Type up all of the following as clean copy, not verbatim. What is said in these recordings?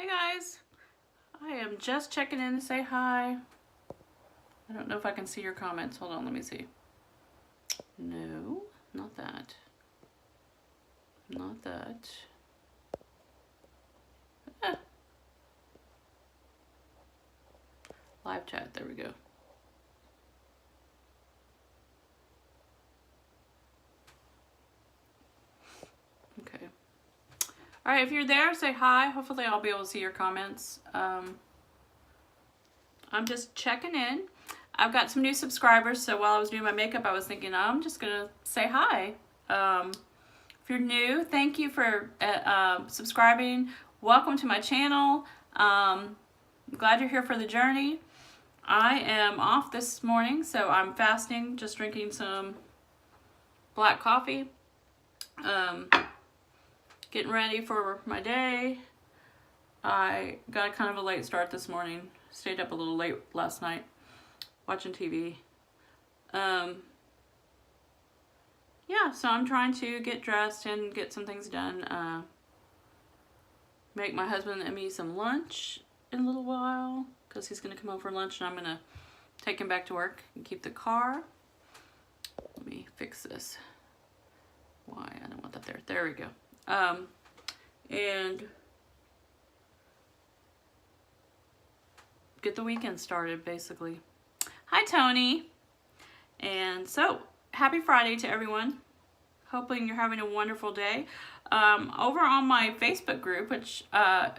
Hey guys, I am just checking in to say hi. I don't know if I can see your comments. Hold on, let me see. No, not that. Not that. Ah. Live chat, there we go. Okay. All right, if you're there, say hi. Hopefully I'll be able to see your comments. I'm just checking in. I've got some new subscribers, so while I was doing my makeup, I was thinking I'm just gonna say hi. If you're new, thank you for subscribing. Welcome to my channel. I'm glad you're here for the journey. I am off this morning, so I'm fasting, just drinking some black coffee. Getting ready for my day. I got kind of a late start this morning. Stayed up a little late last night watching TV. Yeah, so I'm trying to get dressed and get some things done. Make my husband and me some lunch in a little while because he's going to come home for lunch and I'm going to take him back to work and keep the car. Let me fix this. Why? I don't want that there. There we go. And get the weekend started, basically. Hi, Tony. And so, happy Friday to everyone. Hoping you're having a wonderful day. Over on my Facebook group, which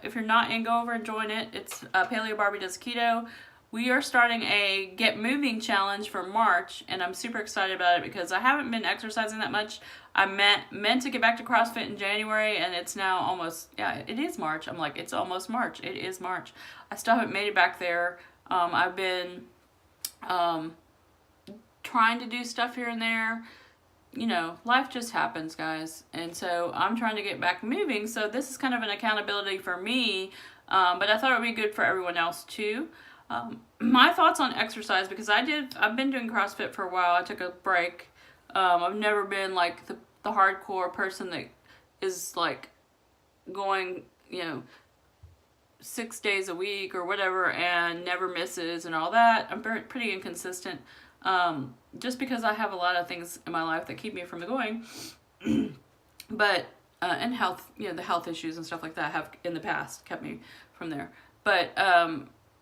if you're not in, go over and join it. It's Paleo Barbie Does Keto. We are starting a Get Moving challenge for March, and I'm super excited about it because I haven't been exercising that much. I meant to get back to CrossFit in January, and it's now almost, yeah, it is March. I'm like, it's almost March. It is March. I still haven't made it back there. I've been trying to do stuff here and there. You know, life just happens, guys. And so I'm trying to get back moving. So this is kind of an accountability for me, but I thought it would be good for everyone else too. My thoughts on exercise, because I've been doing CrossFit for a while. I took a break. I've never been like the hardcore person that is like going, 6 days a week or whatever and never misses and all that. I'm pretty inconsistent. Just because I have a lot of things in my life that keep me from going, but, and health, the health issues and stuff like that have in the past kept me from there. But,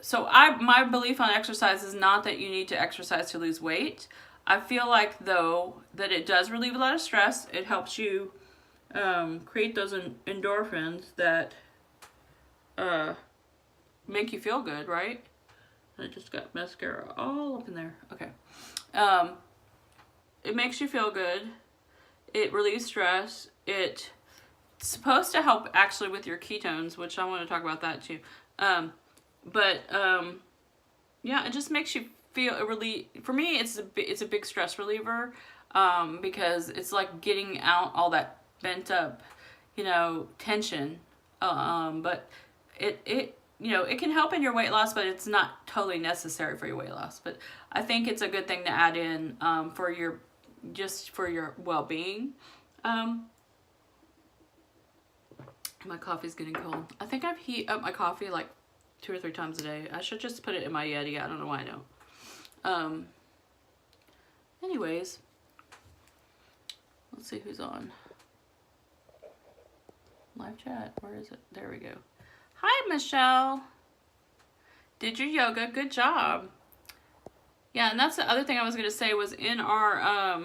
so my belief on exercise is not that you need to exercise to lose weight. I feel like though that it does relieve a lot of stress. It helps you, create those endorphins that, make you feel good, right? I just got mascara all up in there. Okay. It makes you feel good. It relieves stress. It's supposed to help actually with your ketones, which I want to talk about that too. Yeah, it just makes you feel for me, it's a big stress reliever, because it's like getting out all that bent up, tension. But it can help in your weight loss, but it's not totally necessary for your weight loss. But I think it's a good thing to add in for your well-being. My coffee's getting cold. I think I've heated up my coffee like 2 or 3 times a day. I should just put it in my Yeti. I don't know why I don't. Anyways, let's see who's on. Live chat. Where is it? There we go. Hi, Michelle. Did your yoga? Good job. Yeah, and that's the other thing I was going to say was in our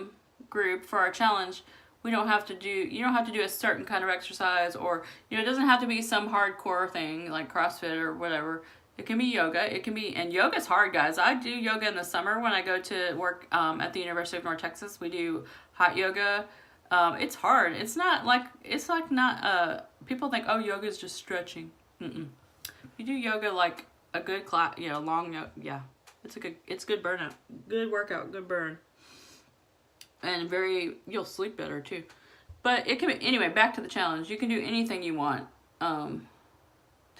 group for our challenge, you don't have to do a certain kind of exercise, or it doesn't have to be some hardcore thing like CrossFit or whatever. It can be yoga. And yoga's hard, guys. I do yoga in the summer when I go to work at the University of North Texas. We do hot yoga. It's hard. It's like not people think, oh, yoga is just stretching. You do yoga like a good class, long yoga. Yeah, it's good burnout, good workout, good burn, and you'll sleep better too. But it can be, anyway, back to the challenge. You can do anything you want to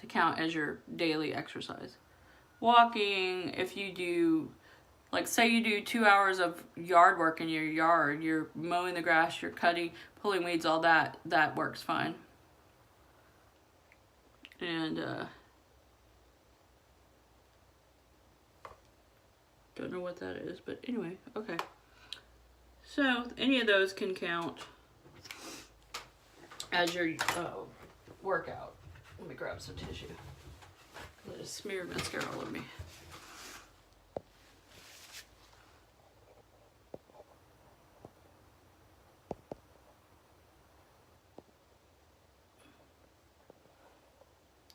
count as your daily exercise. Walking, if you do, like say you do 2 hours of yard work in your yard, you're mowing the grass, you're cutting, pulling weeds, all that works fine. And don't know what that is, but anyway, okay. So any of those can count as your workout. Let me grab some tissue. I just smeared mascara all over me.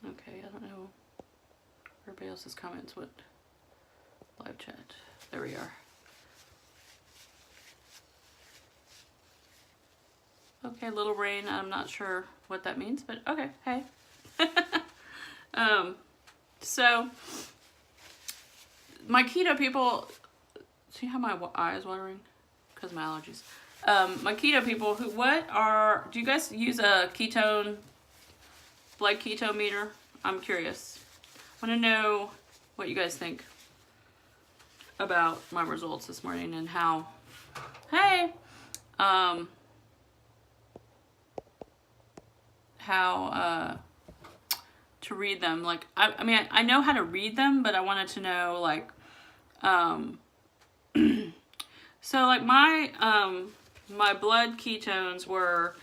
Okay, I don't know everybody else's comments. What live chat? There we are. Okay, little rain. I'm not sure what that means, but okay. Hey. So my keto people, see how my eye is watering? Because of my allergies. My keto people, do you guys use a blood keto meter? I'm curious. I want to know what you guys think about my results this morning and how, how to read them. Like, I mean, I know how to read them, but I wanted to know, like, so like my blood ketones were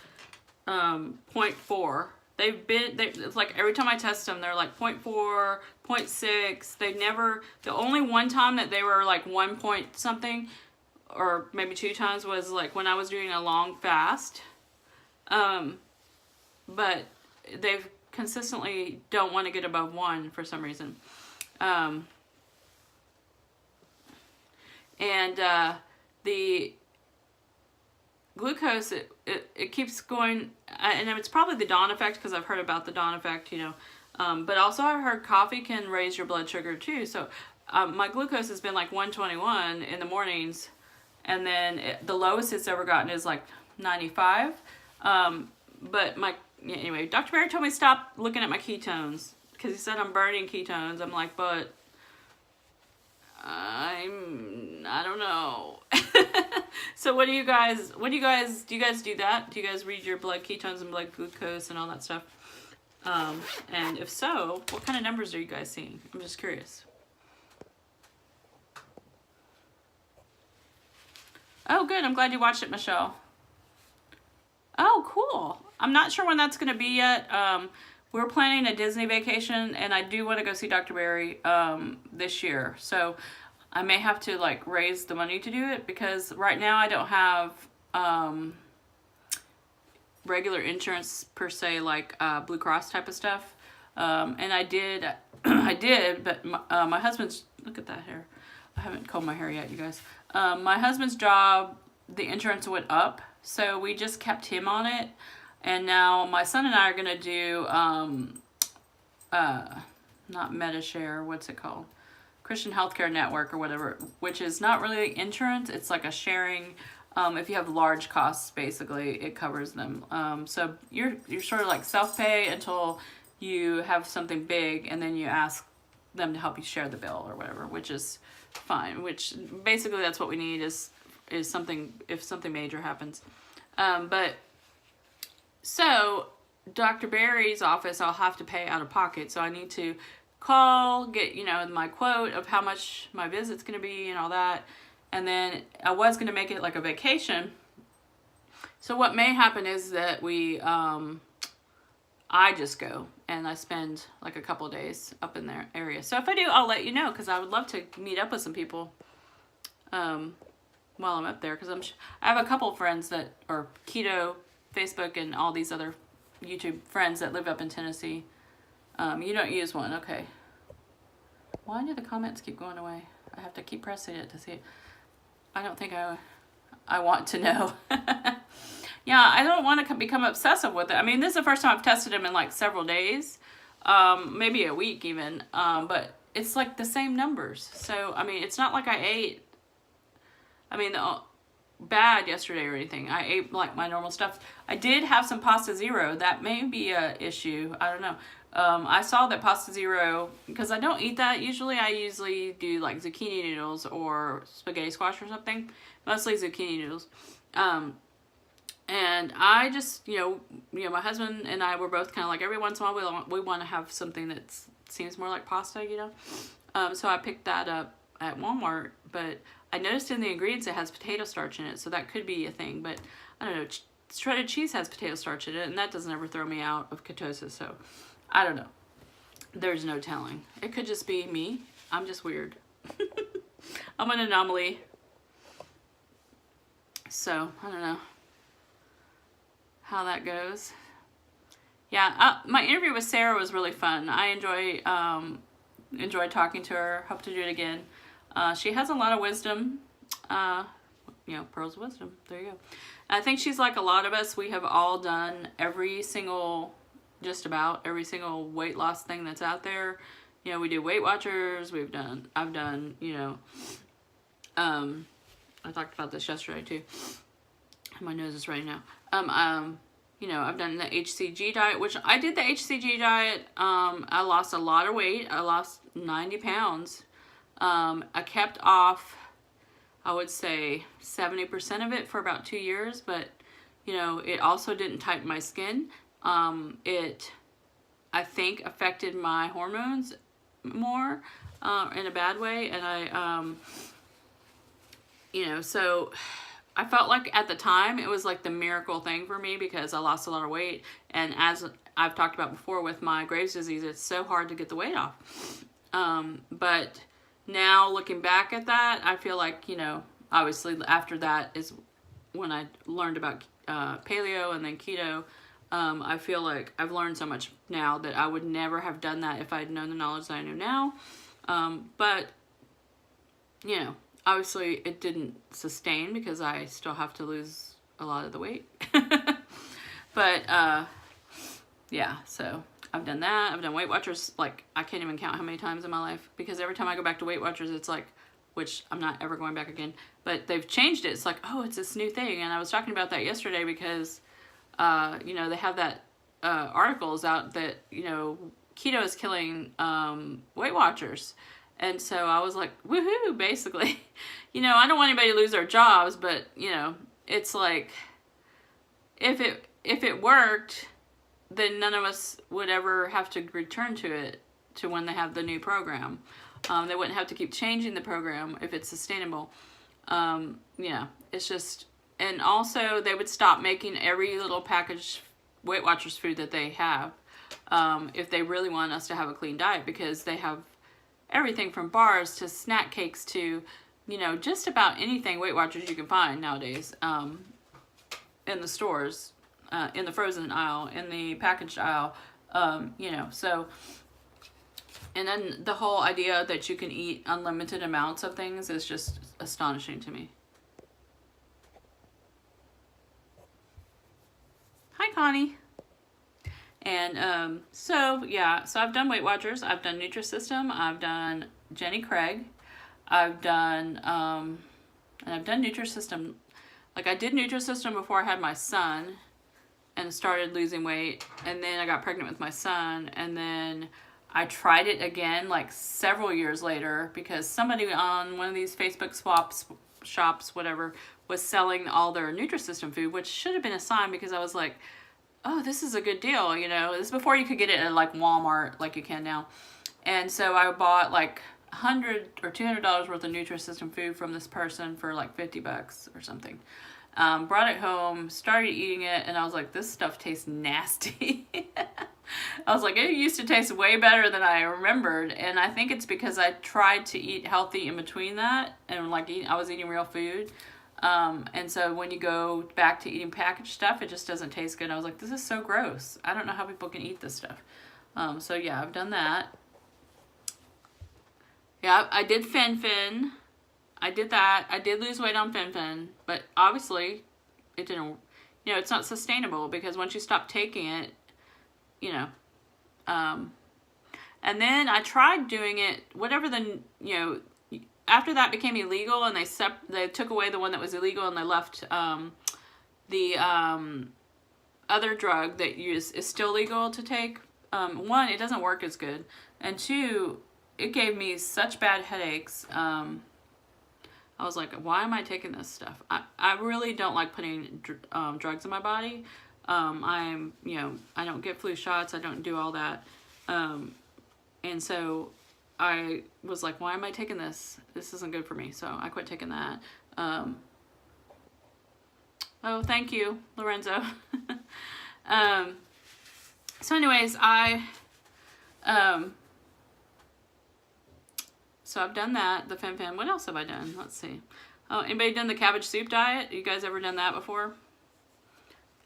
0.4. It's like every time I test them, they're like 0.4, 0.6. The only one time that they were like 1 point something, or maybe 2 times, was like when I was doing a long fast. But they've consistently don't want to get above 1 for some reason. The glucose, it keeps going, and it's probably the dawn effect, because I've heard about the dawn effect, you know. But also I heard coffee can raise your blood sugar too. So my glucose has been like 121 in the mornings, and then the lowest it's ever gotten is like 95. But anyway, Dr. Barry told me to stop looking at my ketones, because he said I'm burning ketones. I'm like, but I don't know. So do you guys do that? Do you guys read your blood ketones and blood glucose and all that stuff? And if so, what kind of numbers are you guys seeing? I'm just curious. Oh, good. I'm glad you watched it, Michelle. Oh, cool. I'm not sure when that's going to be yet. We're planning a Disney vacation, and I do want to go see Dr. Barry this year. So I may have to like raise the money to do it, because right now I don't have regular insurance per se, like Blue Cross type of stuff. And I did, but my husband's, look at that hair. I haven't combed my hair yet, you guys. My husband's job, the insurance went up, so we just kept him on it. And now my son and I are going to do, not MediShare, what's it called? Christian Healthcare Network or whatever, which is not really insurance. It's like a sharing. If you have large costs, basically, it covers them. So you're sort of like self-pay until you have something big, and then you ask them to help you share the bill or whatever, which is fine. Which basically that's what we need is something, if something major happens. But so Dr. Barry's office, I'll have to pay out of pocket. So I need to call, get, my quote of how much my visit's going to be and all that. And then I was going to make it like a vacation. So what may happen is that I just go and I spend like a couple of days up in their area. So if I do, I'll let you know, because I would love to meet up with some people while I'm up there. Because I have a couple of friends that are keto, Facebook, and all these other YouTube friends that live up in Tennessee. You don't use one, okay. Why do the comments keep going away? I have to keep pressing it to see it. I don't think I want to know. Yeah, I don't want to become obsessive with it. I mean, this is the first time I've tested them in like several days, maybe a week even, but it's like the same numbers. So, I mean, it's not like I ate, bad yesterday or anything. I ate like my normal stuff. I did have some pasta zero. That may be a issue. I don't know. I saw that pasta zero, because I don't eat that usually. I usually do like zucchini noodles or spaghetti squash or something. Mostly zucchini noodles. And I just, my husband and I were both kind of like, every once in a while we want to have something that seems more like pasta, So I picked that up at Walmart, but I noticed in the ingredients it has potato starch in it, so that could be a thing. But I don't know, shredded cheese has potato starch in it, and that doesn't ever throw me out of ketosis, so I don't know. There's no telling. It could just be me. I'm just weird. I'm an anomaly. So, I don't know how that goes. Yeah, my interview with Sarah was really fun. I enjoyed talking to her. Hope to do it again. She has a lot of wisdom. Pearls of wisdom. There you go. I think she's like a lot of us. We have all done just about every single weight loss thing that's out there. We do Weight Watchers. I've done, I talked about this yesterday too. My nose is running now. I've done the HCG diet, which I did the HCG diet. I lost a lot of weight. I lost 90 pounds. I kept off, I would say 70% of it for about 2 years, but it also didn't tighten my skin. It, I think, affected my hormones more, in a bad way. And so I felt like at the time it was like the miracle thing for me because I lost a lot of weight. And as I've talked about before with my Graves' disease, it's so hard to get the weight off. But now looking back at that, I feel like, obviously after that is when I learned about paleo and then keto. I feel like I've learned so much now that I would never have done that if I'd known the knowledge that I know now. But, obviously it didn't sustain because I still have to lose a lot of the weight. But, yeah, so I've done that. I've done Weight Watchers, like, I can't even count how many times in my life, because every time I go back to Weight Watchers, it's like, which I'm not ever going back again, but they've changed it. It's like, oh, it's this new thing. And I was talking about that yesterday because, they have that, articles out that, keto is killing, Weight Watchers. And so I was like, woohoo, basically. I don't want anybody to lose their jobs, but, it's like, if it worked, then none of us would ever have to return to it to when they have the new program. They wouldn't have to keep changing the program if it's sustainable. It's just, and also they would stop making every little packaged Weight Watchers food that they have, if they really want us to have a clean diet, because they have everything from bars to snack cakes to, just about anything Weight Watchers you can find nowadays, in the stores, in the frozen aisle, in the packaged aisle, so. And then the whole idea that you can eat unlimited amounts of things is just astonishing to me. Hi, Connie. And so I've done Weight Watchers. I've done Nutrisystem. I've done Jenny Craig. I've done Nutrisystem. Like, I did Nutrisystem before I had my son and started losing weight. And then I got pregnant with my son. And then I tried it again like several years later because somebody on one of these Facebook shops, whatever, was selling all their Nutrisystem food, which should have been a sign, because I was like, oh, this is a good deal, This is before you could get it at like Walmart like you can now. And so I bought like $100 or $200 worth of Nutrisystem food from this person for like $50 or something. Brought it home, started eating it, and I was like, this stuff tastes nasty. I was like, it used to taste way better than I remembered, and I think it's because I tried to eat healthy in between that, and I was eating real food, and so when you go back to eating packaged stuff, it just doesn't taste good. I was like, this is so gross. I don't know how people can eat this stuff. So yeah, I've done that. Yeah, I did Fen-Phen. I did that. I did lose weight on Fen-Phen, but obviously it didn't, it's not sustainable, because once you stop taking it, and then I tried doing it, whatever after that became illegal, and they took away the one that was illegal, and they left, the, other drug that is still legal to take. One, it doesn't work as good, and two, it gave me such bad headaches, I was like, why am I taking this stuff? I really don't like putting drugs in my body. I'm, you know, I don't get flu shots. I don't do all that. And so I was like, why am I taking this? This isn't good for me. So I quit taking that. Oh, thank you, Lorenzo. So anyways, so I've done that, the Fen. What else have I done? Let's see. Oh, anybody done the cabbage soup diet? You guys ever done that before?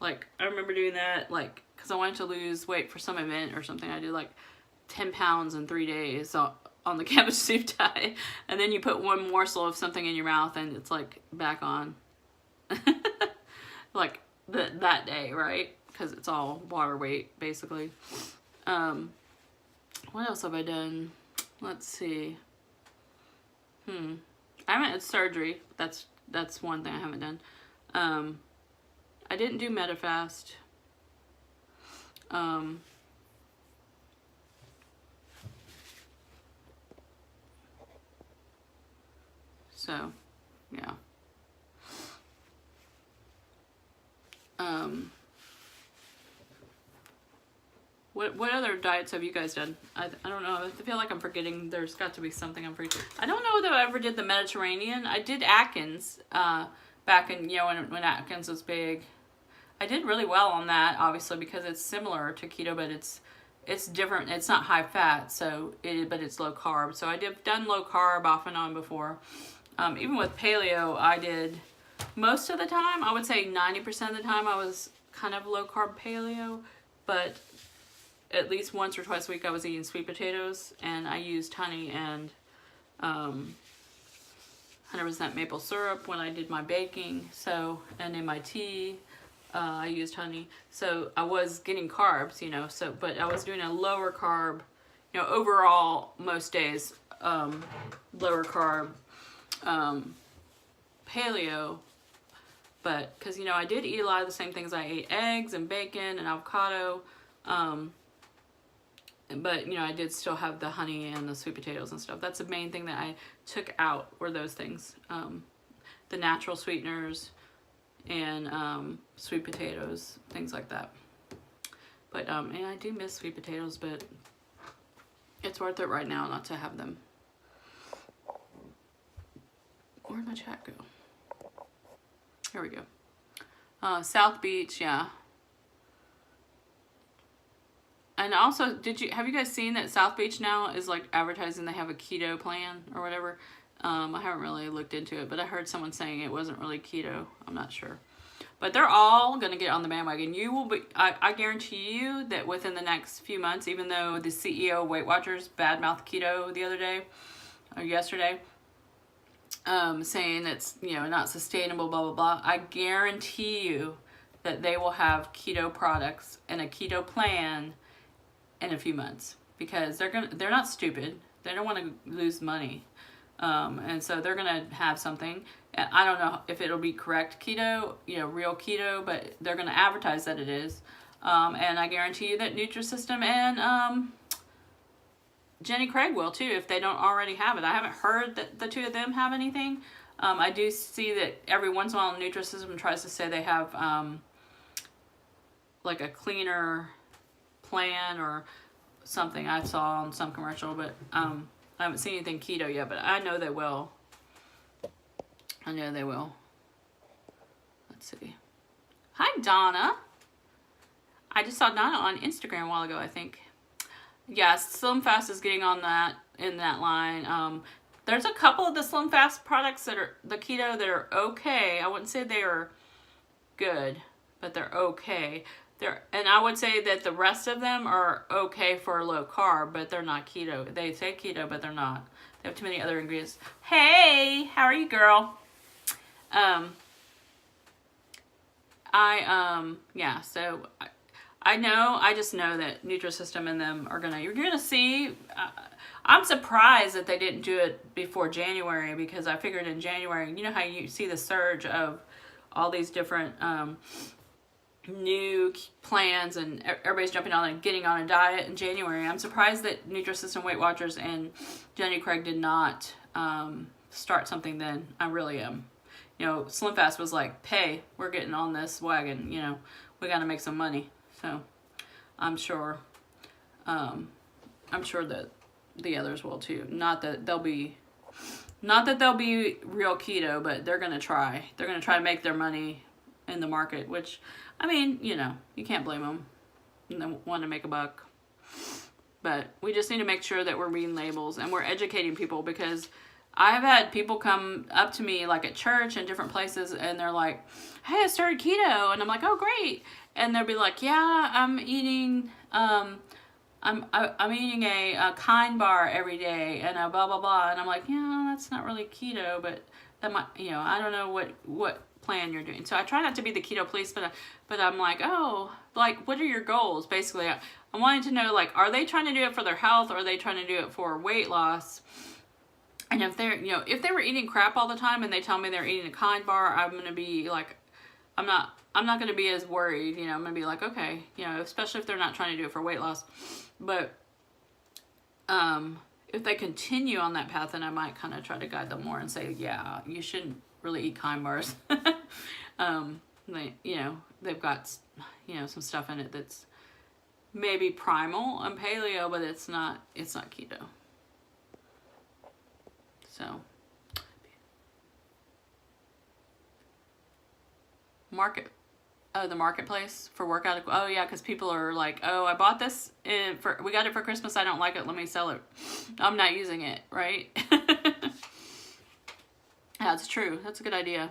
Like, I remember doing that, like, because I wanted to lose weight for some event or something. I did like 10 pounds in 3 days on the cabbage soup diet. And then you put one morsel of something in your mouth and it's like back on. Like that day, right? Because it's all water weight, basically. What else have I done? Let's see. I haven't had surgery. That's one thing I haven't done. I didn't do Metafast. So, yeah. What other diets have you guys done? I don't know. I feel like I'm forgetting. There's got to be something I'm forgetting. I don't know that I ever did the Mediterranean. I did Atkins back in, you know, when Atkins was big. I did really well on that, obviously, because it's similar to keto, but it's different. It's not high fat, but it's low carb. So I done low carb off and on before. Even with paleo, I did most of the time. I would say 90% of the time I was kind of low carb paleo, but at least once or twice a week I was eating sweet potatoes, and I used honey and 100% maple syrup when I did my baking. So, and in my tea, I used honey. So I was getting carbs, you know, but I was doing a lower carb, you know, overall most days, lower carb, paleo. But, because, you know, I did eat a lot of the same things. I ate eggs and bacon and avocado. But, you know, I did still have the honey and the sweet potatoes and stuff. That's the main thing that I took out were those things. The natural sweeteners and sweet potatoes, things like that. But, and I do miss sweet potatoes, but it's worth it right now not to have them. Where'd my chat go? Here we go. South Beach, yeah. And also, have you guys seen that South Beach now is like advertising they have a keto plan or whatever? I haven't really looked into it, but I heard someone saying it wasn't really keto. I'm not sure. But they're all going to get on the bandwagon. You will be, I guarantee you that within the next few months, even though the CEO of Weight Watchers badmouthed keto the other day, or yesterday, saying it's, you know, not sustainable, blah, blah, blah, I guarantee you that they will have keto products and a keto plan in a few months, because they're not stupid. They don't want to lose money. And so they're going to have something. And I don't know if it'll be correct keto, you know, real keto, but they're going to advertise that it is. And I guarantee you that Nutrisystem and Jenny Craig will too, if they don't already have it. I haven't heard that the two of them have anything. I do see that every once in a while Nutrisystem tries to say they have like a cleaner plan or something I saw on some commercial, but I haven't seen anything keto yet, but I know they will. I know they will. Let's see. Hi, Donna. I just saw Donna on Instagram a while ago, I think. Yes, Slim Fast is getting on that, in that line. There's a couple of the Slim Fast products that are the keto that are okay. I wouldn't say they are good, but they're okay. And I would say that the rest of them are okay for low carb, but they're not keto. They say keto, but they're not. They have too many other ingredients. Hey, how are you, girl? Yeah, so I just know that Nutrisystem and them are you're gonna see, I'm surprised that they didn't do it before January, because I figured in January, you know how you see the surge of all these different, new plans and everybody's jumping on and getting on a diet in January. I'm surprised that Nutrisystem, Weight Watchers, and Jenny Craig did not start something then. I really am. You know, Slim Fast was like, hey, we're getting on this wagon, you know, we got to make some money. So I'm sure that the others will too. Not that they'll be real keto, but they're going to try. They're going to try to make their money in the market, which, I mean, you know, you can't blame them. They want to make a buck. But we just need to make sure that we're reading labels and we're educating people, because I've had people come up to me like at church and different places and they're like, hey, I started keto. And I'm like, oh, great. And they'll be like, yeah, I'm eating I'm eating a Kind bar every day and a blah, blah, blah. And I'm like, yeah, that's not really keto, but that might, you know, I don't know what plan you're doing. So I try not to be the keto police, but I'm like, oh, like, what are your goals? Basically, I'm wanting to know, like, are they trying to do it for their health, or are they trying to do it for weight loss? And if they're, you know, if they were eating crap all the time and they tell me they're eating a Kind bar, I'm going to be like, I'm not going to be as worried, you know. I'm going to be like, okay, you know, especially if they're not trying to do it for weight loss. But if they continue on that path, then I might kind of try to guide them more and say, yeah, you shouldn't really eat Kind bars. You know, they've got, you know, some stuff in it that's maybe primal and paleo, but it's not keto. So the marketplace for workout. Oh yeah, because people are like, oh, I bought this we got it for Christmas. I don't like it. Let me sell it. I'm not using it, right? That's true. That's a good idea.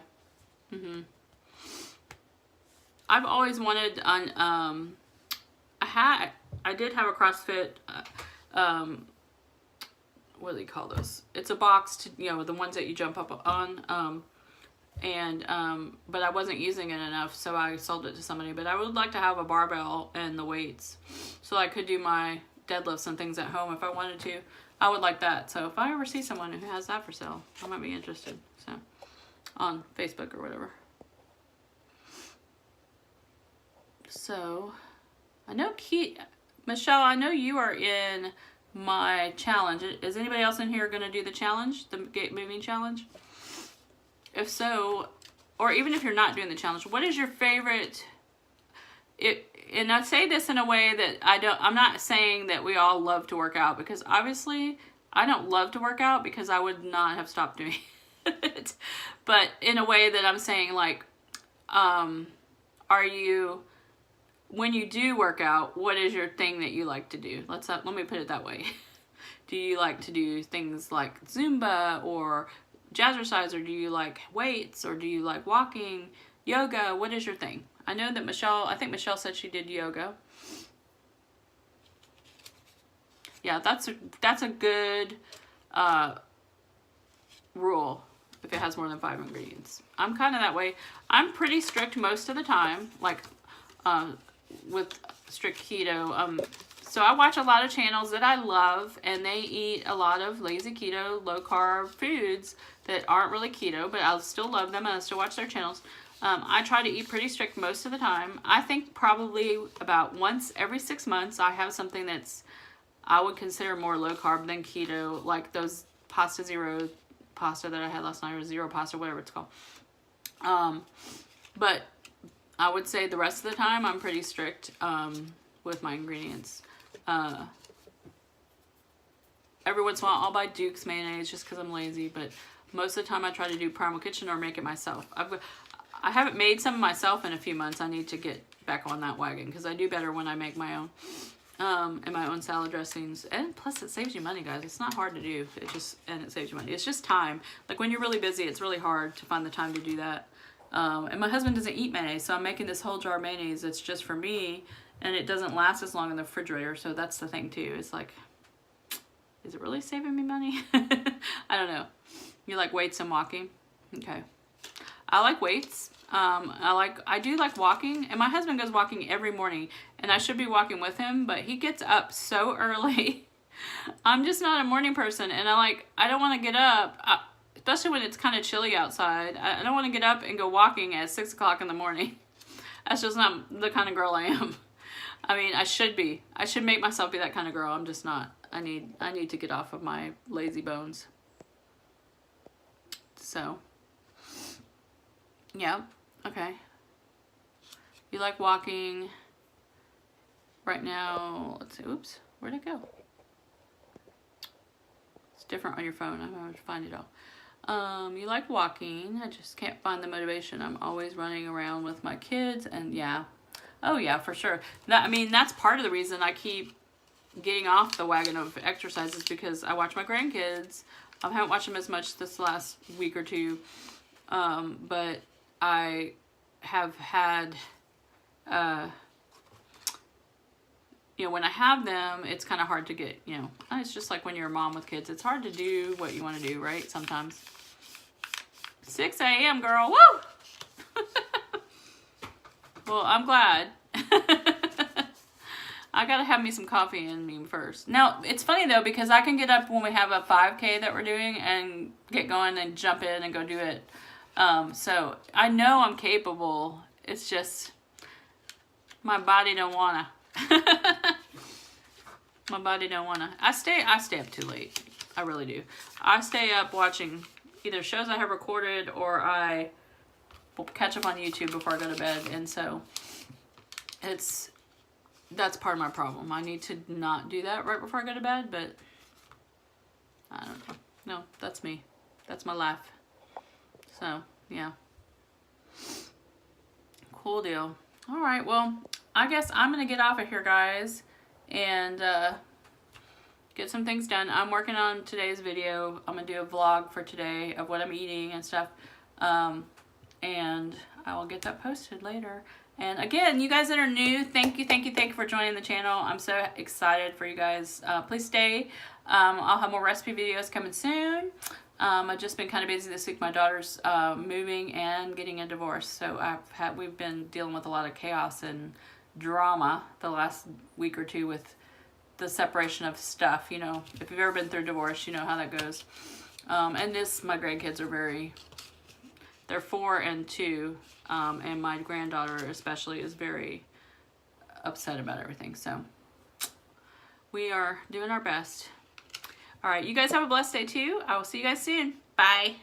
I've always wanted on. I did have a CrossFit. What do they call those? It's a box to, you know, the ones that you jump up on. But I wasn't using it enough, so I sold it to somebody. But I would like to have a barbell and the weights, so I could do my deadlifts and things at home if I wanted to. I would like that. So if I ever see someone who has that for sale, I might be interested. So on Facebook or whatever. So I know Michelle, I know you are in my challenge. Is anybody else in here going to do the challenge, the gate moving challenge? If so, or even if you're not doing the challenge, what is your favorite? And I say this in a way that I'm not saying that we all love to work out, because obviously I don't love to work out, because I would not have stopped doing it. But in a way that I'm saying, like, when you do work out, what is your thing that you like to do? Let me put it that way. Do you like to do things like Zumba or jazzercise, or do you like weights, or do you like walking, yoga? What is your thing? I know that I think Michelle said she did yoga. Yeah, that's a good rule if it has more than 5 ingredients. I'm kind of that way. I'm pretty strict most of the time, like with strict keto. So I watch a lot of channels that I love, and they eat a lot of lazy keto, low carb foods that aren't really keto, but I'll still love them and I'll still watch their channels. I try to eat pretty strict most of the time. I think probably about once every 6 months I have something that's I would consider more low carb than keto, like those zero pasta that I had last night, or zero pasta, whatever it's called. But I would say the rest of the time I'm pretty strict with my ingredients. Every once in a while I'll buy Duke's mayonnaise just because I'm lazy, but most of the time I try to do Primal Kitchen or make it myself. I haven't made some myself in a few months. I need to get back on that wagon, because I do better when I make my own and my own salad dressings. And plus it saves you money, guys. It's not hard to do. And it saves you money. It's just time. Like when you're really busy, it's really hard to find the time to do that. And my husband doesn't eat mayonnaise, so I'm making this whole jar of mayonnaise that's just for me, and it doesn't last as long in the refrigerator. So that's the thing too. It's like, is it really saving me money? I don't know. You like weights and walking? Okay. I like weights. I do like walking, and my husband goes walking every morning, and I should be walking with him, but he gets up so early. I'm just not a morning person, and I don't want to get up, especially when it's kind of chilly outside. I don't want to get up and go walking at 6 o'clock in the morning. That's just not the kind of girl I am. I mean, I should be. I should make myself be that kind of girl. I'm just not. I need to get off of my lazy bones. So, yeah, okay. You like walking right now. Let's see, oops, where'd it go? It's different on your phone. I'm going to find it all. You like walking. I just can't find the motivation. I'm always running around with my kids, and yeah. Oh yeah, for sure. I mean, that's part of the reason I keep getting off the wagon of exercises, because I watch my grandkids. I haven't watched them as much this last week or two, but I have had, you know, when I have them, it's kind of hard to get, you know, it's just like when you're a mom with kids. It's hard to do what you want to do, right? Sometimes. 6 a.m., girl. Woo! Well, I'm glad. I gotta have me some coffee in me first. Now, it's funny though, because I can get up when we have a 5K that we're doing and get going and jump in and go do it. So I know I'm capable. It's just my body don't wanna. My body don't wanna. I stay up too late. I really do. I stay up watching either shows I have recorded, or I will catch up on YouTube before I go to bed. And so that's part of my problem. I need to not do that right before I go to bed, but I don't know. No, that's me. That's my life. So, yeah. Cool deal. All right, well, I guess I'm going to get off of here, guys, and get some things done. I'm working on today's video. I'm going to do a vlog for today of what I'm eating and stuff, and I will get that posted later. And again, you guys that are new, thank you for joining the channel. I'm so excited for you guys. Please stay. I'll have more recipe videos coming soon. I've just been kind of busy this week. My daughter's moving and getting a divorce, so we've been dealing with a lot of chaos and drama the last week or two with the separation of stuff. You know, if you've ever been through divorce, you know how that goes. And my grandkids are they're 4 and 2, and my granddaughter especially is very upset about everything. So we are doing our best. All right, you guys have a blessed day too. I will see you guys soon. Bye.